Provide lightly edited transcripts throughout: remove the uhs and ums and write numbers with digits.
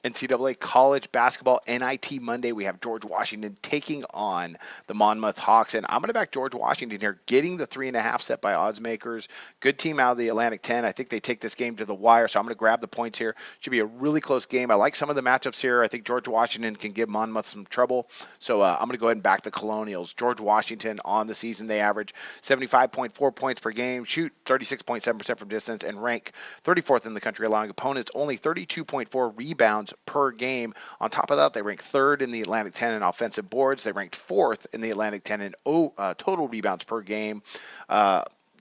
NCAA College Basketball NIT Monday. We have George Washington taking on the Monmouth Hawks, and I'm going to back George Washington here, getting the 3.5 set by odds makers. Good team out of the Atlantic 10. I think they take this game to the wire, so I'm going to grab the points here. Should be a really close game. I like some of the matchups here. I think George Washington can give Monmouth some trouble, so I'm going to go ahead and back the Colonials. George Washington on the season, they average 75.4 points per game, shoot 36.7% from distance, and rank 34th in the country, allowing opponents only 32.4 rebounds per game. On top of that, they rank third in the Atlantic 10 in offensive boards. They ranked fourth in the Atlantic 10 in total rebounds per game.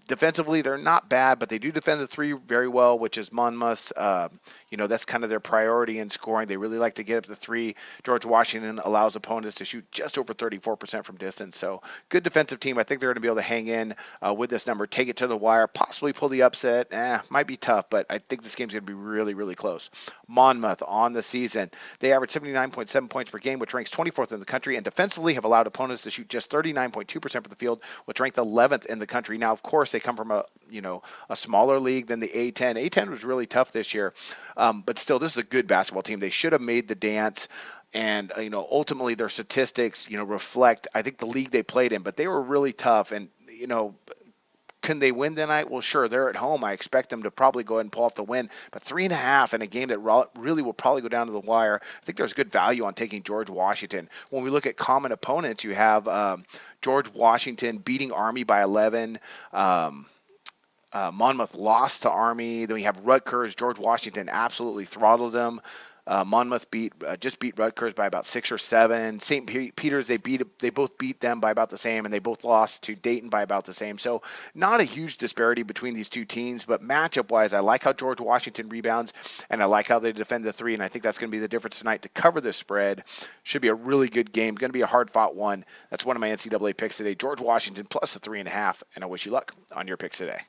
Defensively, they're not bad, but they do defend the three very well, which is Monmouth. That's kind of their priority in scoring. They really like to get up the three. George Washington allows opponents to shoot just over 34% from distance. So good defensive team. I think they're going to be able to hang in with this number, take it to the wire, possibly pull the upset. Might be tough, but I think this game's going to be really, really close. Monmouth on the season, they average 79.7 points per game, which ranks 24th in the country, and defensively have allowed opponents to shoot just 39.2% from the field, which ranked 11th in the country. Now, of course, they come from a smaller league than the A10. A10 was really tough this year, but still, this is a good basketball team. They should have made the dance. And, ultimately their statistics, reflect, I think, the league they played in, but they were really tough. And, can they win tonight? Well, sure, they're at home. I expect them to probably go ahead and pull off the win. But 3.5 in a game that really will probably go down to the wire, I think there's good value on taking George Washington. When we look at common opponents, you have George Washington beating Army by 11. Monmouth lost to Army. Then we have Rutgers. George Washington absolutely throttled them. Monmouth just beat Rutgers by about 6 or 7. St. Peter's, they both beat them by about the same, and they both lost to Dayton by about the same. So not a huge disparity between these two teams, but matchup-wise, I like how George Washington rebounds, and I like how they defend the three, and I think that's going to be the difference tonight to cover this spread. Should be a really good game. Going to be a hard-fought one. That's one of my NCAA picks today. George Washington plus the 3.5, and I wish you luck on your picks today.